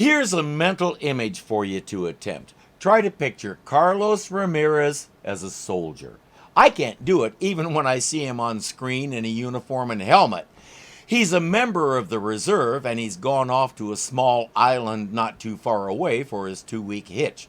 Here's a mental image for you to attempt. Try to picture Carlos Ramirez as a soldier. I can't do it even when I see him on screen in a uniform and helmet. He's a member of the reserve, and he's gone off to a small island not too far away for his 2-week hitch.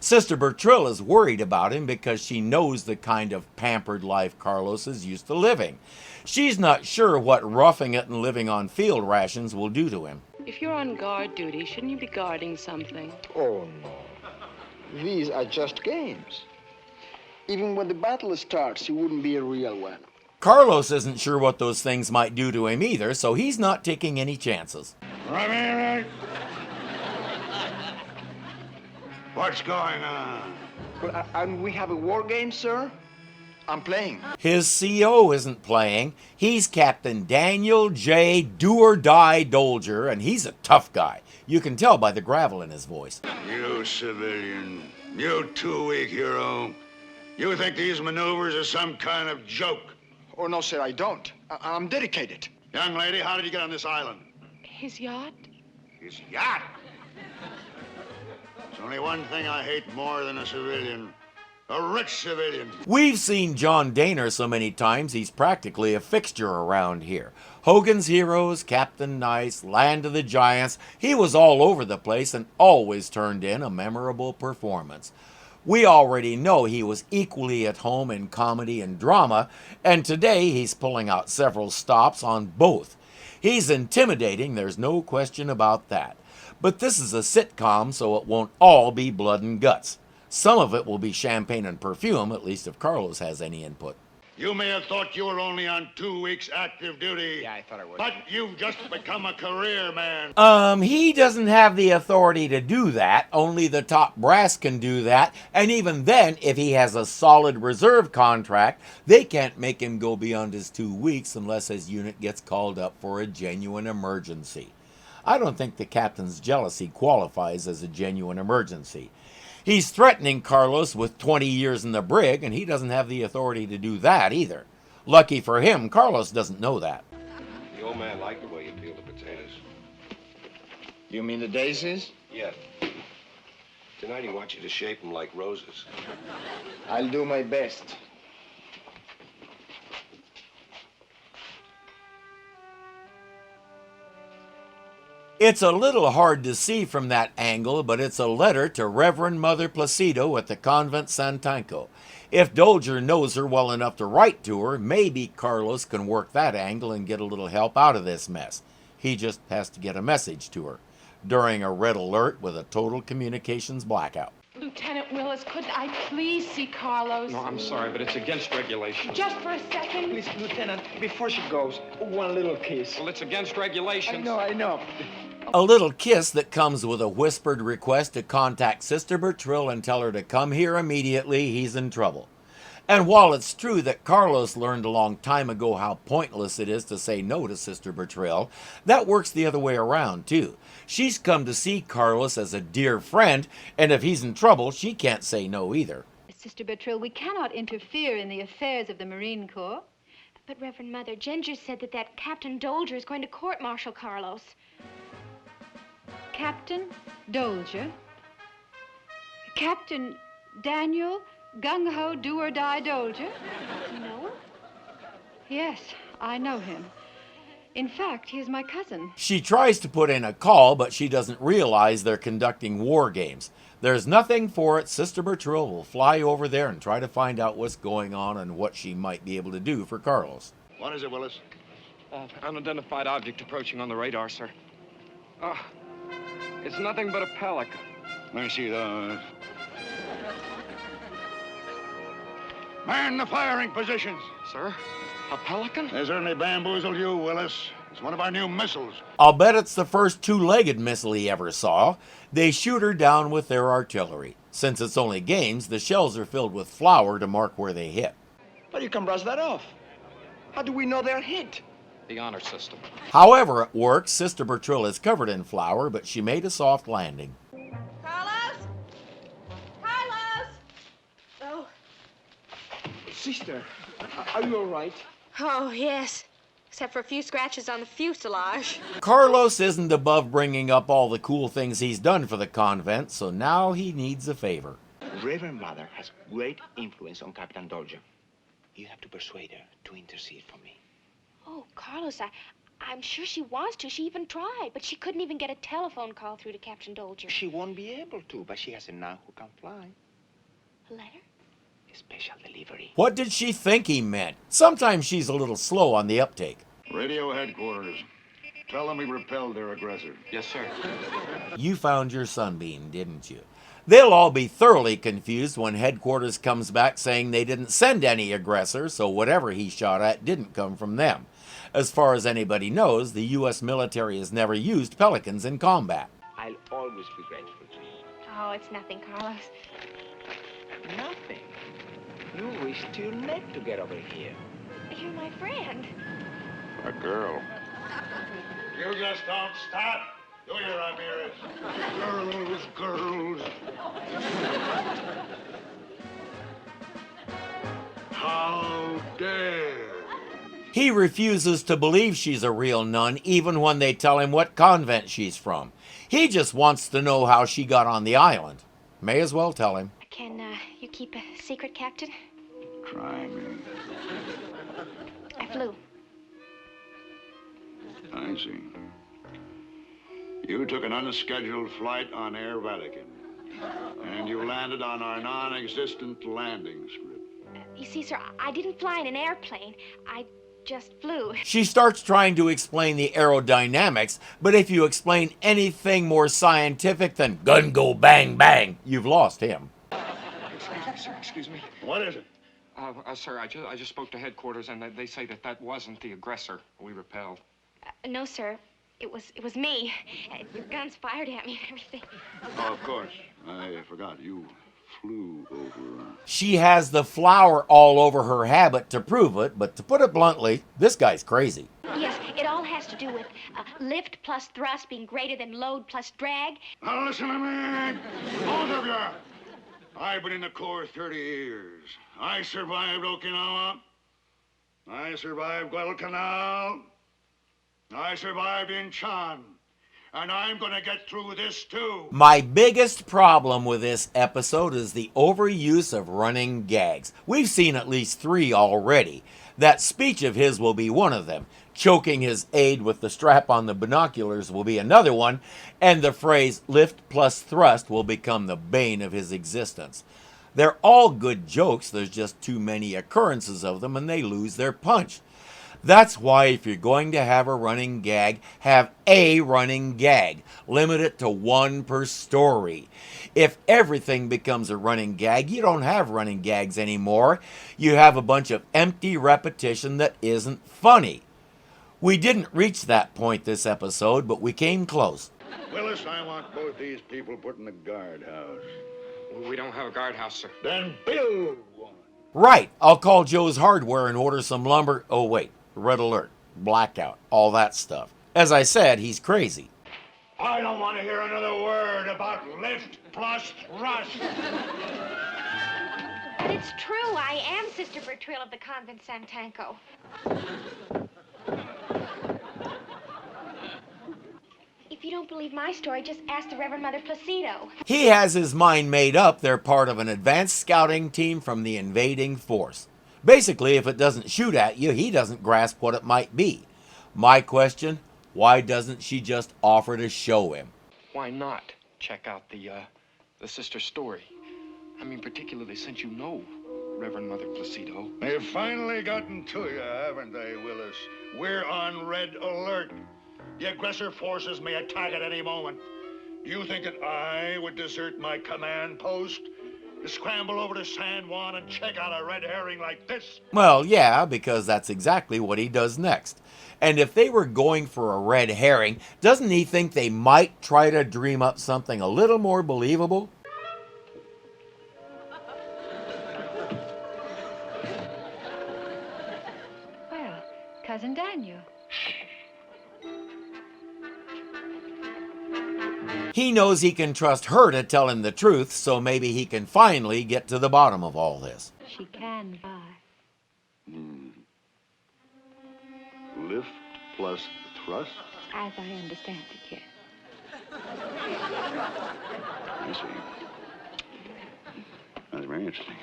Sister Bertrille is worried about him because she knows the kind of pampered life Carlos is used to living. She's not sure what roughing it and living on field rations will do to him. If you're on guard duty, shouldn't you be guarding something? Oh, no. These are just games. Even when the battle starts, it wouldn't be a real one. Carlos isn't sure what those things might do to him either, so he's not taking any chances. Ramirez! What's going on? Well, and we have a war game, sir? I'm playing. His CO isn't playing. He's Captain Daniel J. Do or Die Dolger, and he's a tough guy. You can tell by the gravel in his voice. You civilian, you 2-week hero, you think these maneuvers are some kind of joke? Oh, no, sir, I don't. I'm dedicated. Young lady, how did you get on this island? His yacht? His yacht? There's only one thing I hate more than a civilian. A rich civilian. We've seen John Daner so many times, he's practically a fixture around here. Hogan's Heroes, Captain Nice, Land of the Giants, he was all over the place and always turned in a memorable performance. We already know he was equally at home in comedy and drama, and today he's pulling out several stops on both. He's intimidating, there's no question about that. But this is a sitcom, so it won't all be blood and guts. Some of it will be champagne and perfume, at least if Carlos has any input. You may have thought you were only on 2 weeks active duty. Yeah, I thought I was. But you've just become a career man. He doesn't have the authority to do that. Only the top brass can do that. And even then, if he has a solid reserve contract, they can't make him go beyond his 2 weeks unless his unit gets called up for a genuine emergency. I don't think the captain's jealousy qualifies as a genuine emergency. He's threatening Carlos with 20 years in the brig, and he doesn't have the authority to do that either. Lucky for him, Carlos doesn't know that. The old man liked the way you peel the potatoes. You mean the daisies? Yeah. Tonight he wants you to shape them like roses. I'll do my best. It's a little hard to see from that angle, but it's a letter to Reverend Mother Placido at the convent Santanco. If Dolger knows her well enough to write to her, maybe Carlos can work that angle and get a little help out of this mess. He just has to get a message to her during a red alert with a total communications blackout. Lieutenant Willis, could I please see Carlos? No, I'm sorry, but it's against regulations. Just for a second? Please, Lieutenant, before she goes, one little kiss. Well, it's against regulations. I know. A little kiss that comes with a whispered request to contact Sister Bertrille and tell her to come here immediately. He's in trouble. And while it's true that Carlos learned a long time ago how pointless it is to say no to Sister Bertrille, that works the other way around too. She's come to see Carlos as a dear friend, and if he's in trouble, she can't say no either. Sister Bertrille, we cannot interfere in the affairs of the Marine Corps. But Reverend Mother, Ginger said that Captain Dolger is going to court-martial Carlos. Captain Dolger? Captain Daniel Gung Ho Do or Die Dolger? No? Yes, I know him. In fact, he is my cousin. She tries to put in a call, but she doesn't realize they're conducting war games. There's nothing for it. Sister Bertrille will fly over there and try to find out what's going on and what she might be able to do for Carlos. What is it, Willis? Unidentified object approaching on the radar, sir. It's nothing but a pelican. Let me see those. Man the firing positions. Sir? A pelican? They certainly bamboozled you, Willis. It's one of our new missiles. I'll bet it's the first two-legged missile he ever saw. They shoot her down with their artillery. Since it's only games, the shells are filled with flour to mark where they hit. But you can brush that off. How do we know they're hit? The honor system. However it works, Sister Bertrille is covered in flour, but she made a soft landing. Carlos? Carlos? Oh. Sister, are you all right? Oh, yes. except for a few scratches on the fuselage. Carlos isn't above bringing up all the cool things he's done for the convent, so now he needs a favor. Reverend Mother has great influence on Captain Dolger. You have to persuade her to intercede for me. Oh, Carlos, I'm sure she wants to. She even tried, but she couldn't even get a telephone call through to Captain Dolger. She won't be able to, but she has a nun who can fly. A letter? A special delivery. What did she think he meant? Sometimes she's a little slow on the uptake. Radio headquarters. Tell them we repelled their aggressor. Yes, sir. You found your sunbeam, didn't you? They'll all be thoroughly confused when headquarters comes back saying they didn't send any aggressor, so whatever he shot at didn't come from them. As far as anybody knows, the U.S. military has never used Pelicans in combat. I'll always be grateful to you. Oh, it's nothing, Carlos. Nothing. You risked your neck to get over here. You're my friend. A girl. You just don't stop. Do you, Ramirez? Girls. How dare. He refuses to believe she's a real nun, even when they tell him what convent she's from. He just wants to know how she got on the island. May as well tell him. Can you keep a secret, Captain? Try me. I flew. I see. You took an unscheduled flight on Air Vatican, and you landed on our non-existent landing strip. You see, sir, I didn't fly in an airplane. I just flew. She starts trying to explain the aerodynamics, but if you explain anything more scientific than gun go bang bang, you've lost him. Excuse me. What is it? Sir, I just spoke to headquarters, and they say that wasn't the aggressor we repelled. No, sir. It was me. Your guns fired at me and everything. Oh, of course. I forgot. You flew over. She has the flour all over her habit to prove it, but to put it bluntly, this guy's crazy. Yes, it all has to do with lift plus thrust being greater than load plus drag. Now listen to me, both of you. I've been in the Corps 30 years. I survived Okinawa. I survived Guadalcanal. I survived Incheon. And I'm gonna get through this too. My biggest problem with this episode is the overuse of running gags. We've seen at least 3 already. That speech of his will be one of them. Choking his aide with the strap on the binoculars will be another one. And the phrase lift plus thrust will become the bane of his existence. They're all good jokes, there's just too many occurrences of them and they lose their punch. That's why if you're going to have a running gag, have a running gag. Limit it to 1 per story. If everything becomes a running gag, you don't have running gags anymore. You have a bunch of empty repetition that isn't funny. We didn't reach that point this episode, but we came close. Willis, I want both these people put in the guardhouse. We don't have a guardhouse, sir. Then build one. Right, I'll call Joe's Hardware and order some lumber. Oh wait, red alert, blackout, all that stuff. As I said, he's crazy. I don't want to hear another word about lift plus thrust. But it's true. I am Sister Bertrille of the convent Santanco. If you don't believe my story, just ask the Reverend Mother Placido. He has his mind made up they're part of an advanced scouting team from the invading force. Basically, if it doesn't shoot at you, he doesn't grasp what it might be. My question, why doesn't she just offer to show him? Why not check out the sister's story? I mean, particularly since you know Reverend Mother Placido. They've finally gotten to you, haven't they, Willis? We're on red alert. The aggressor forces may attack at any moment. Do you think that I would desert my command post to scramble over to San Juan and check out a red herring like this? Well, yeah, because that's exactly what he does next. And if they were going for a red herring, doesn't he think they might try to dream up something a little more believable? Well, Cousin Daniel. He knows he can trust her to tell him the truth, so maybe he can finally get to the bottom of all this. She can buy. Lift plus thrust? As I understand it, yes. I see. That's very interesting.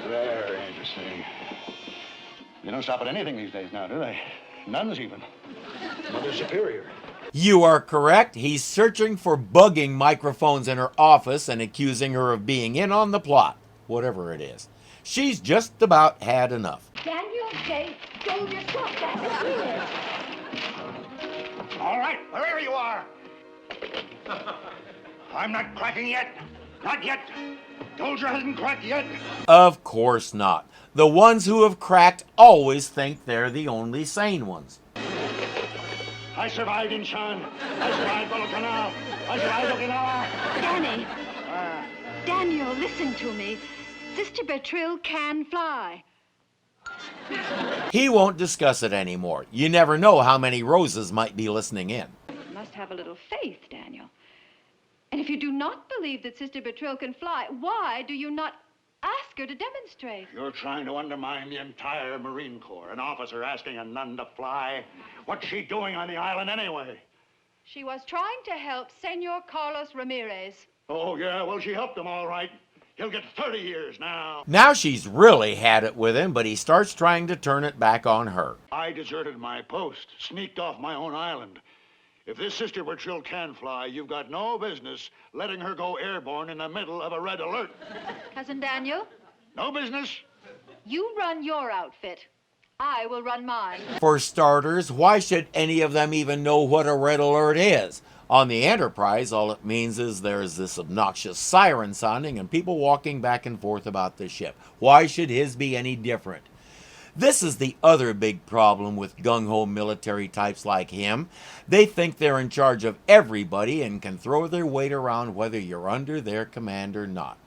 Very interesting. They don't stop at anything these days now, do they? Nuns even. Mother Superior. You are correct. He's searching for bugging microphones in her office and accusing her of being in on the plot, whatever it is. She's just about had enough. Daniel, Jay, Dolger, stop that. Here. All right, wherever you are. I'm not cracking yet. Not yet. Dolger hasn't cracked yet. Of course not. The ones who have cracked always think they're the only sane ones. I survived Incheon. I survived Guadalcanal. I survived Okinawa. Danny. Daniel, listen to me. Sister Bertrille can fly. He won't discuss it anymore. You never know how many roses might be listening in. You must have a little faith, Daniel. And if you do not believe that Sister Bertrille can fly, why do you not ask her to demonstrate? You're trying to undermine the entire Marine Corps. An officer asking a nun to fly. What's she doing on the island anyway? She was trying to help Senor Carlos Ramirez. Oh, yeah, well, she helped him all right. He'll get 30 years now. Now she's really had it with him, but he starts trying to turn it back on her. I deserted my post, sneaked off my own island. If this Sister Bertrille can fly, you've got no business letting her go airborne in the middle of a red alert. Cousin Daniel, No business. you run your outfit. I will run mine. For starters, why should any of them even know what a red alert is? On the Enterprise, all it means is there's this obnoxious siren sounding and people walking back and forth about the ship. Why should his be any different? This is the other big problem with gung-ho military types like him. They think they're in charge of everybody and can throw their weight around whether you're under their command or not.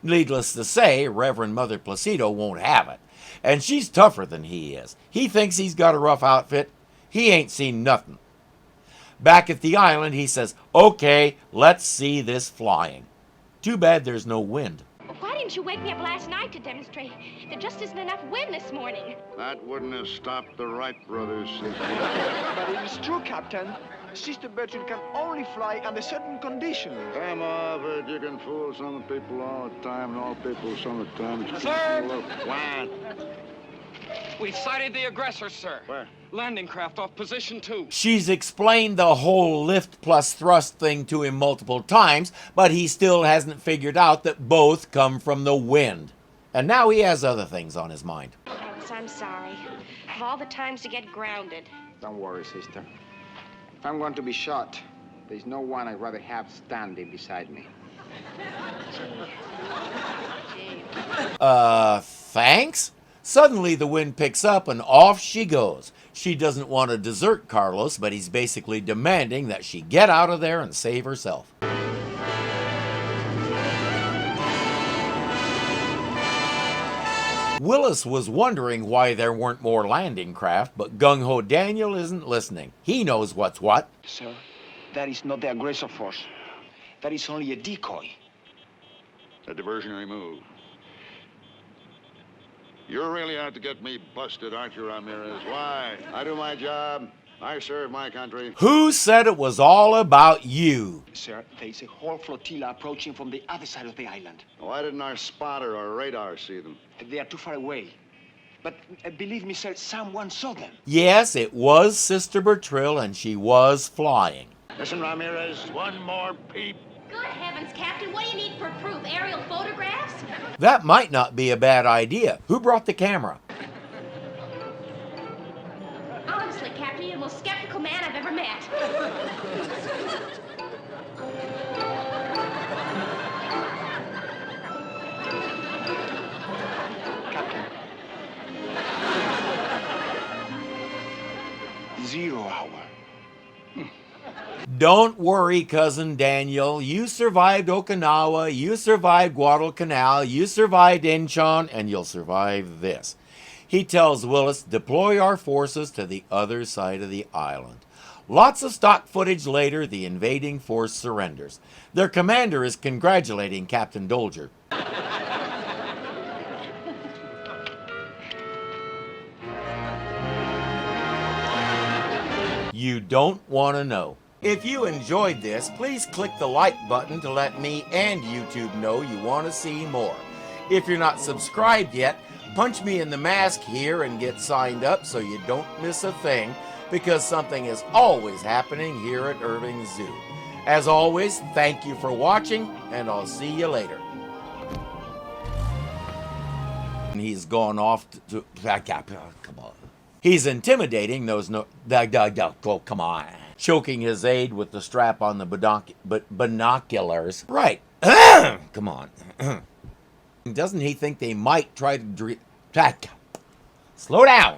Needless to say, Reverend Mother Placido won't have it. And she's tougher than he is. He thinks he's got a rough outfit. He ain't seen nothing. Back at the island, he says, "Okay, let's see this flying." Too bad there's no wind. Why didn't you wake me up last night to demonstrate? There just isn't enough wind this morning. That wouldn't have stopped the Wright brothers. But it is true, Captain. Sister Bertrille can only fly under certain conditions. Come off it. You can fool some people all the time, and all people some of the time. Sir! What? We've sighted the aggressor, sir. Where? Landing craft off position 2. She's explained the whole lift plus thrust thing to him multiple times, but he still hasn't figured out that both come from the wind. And now he has other things on his mind. Alice, I'm sorry. Of all the times to get grounded. Don't worry, sister. If I'm going to be shot, there's no one I'd rather have standing beside me. Thanks? Suddenly the wind picks up and off she goes. She doesn't want to desert Carlos, but he's basically demanding that she get out of there and save herself. Willis was wondering why there weren't more landing craft, but Gung Ho Daniel isn't listening. He knows what's what. Sir, that is not the aggressor force. That is only a decoy. A diversionary move. You're really out to get me busted, aren't you, Ramirez? Why? I do my job. I serve my country. Who said it was all about you? Sir, there is a whole flotilla approaching from the other side of the island. Why didn't our spotter or radar see them? They are too far away. But believe me, sir, someone saw them. Yes, it was Sister Bertrille, and she was flying. Listen, Ramirez, one more peep. Good heavens, Captain, what do you need for proof? Aerial photographs? That might not be a bad idea. Who brought the camera? Honestly, Captain, you're the most skeptical man I've ever met. Captain. 0 hour. Don't worry, Cousin Daniel. You survived Okinawa, you survived Guadalcanal, you survived Incheon, and you'll survive this. He tells Willis, deploy our forces to the other side of the island. Lots of stock footage later, the invading force surrenders. Their commander is congratulating Captain Dolger. You don't want to know. If you enjoyed this, please click the like button to let me and YouTube know you want to see more. If you're not subscribed yet, punch me in the mask here and get signed up so you don't miss a thing, because something is always happening here at Irving Zoo. As always, thank you for watching, and I'll see you later. He's gone off to come on. He's intimidating those oh, come on. Choking his aide with the strap on the binoculars. Right. Come on. Doesn't he think they might try to slow down.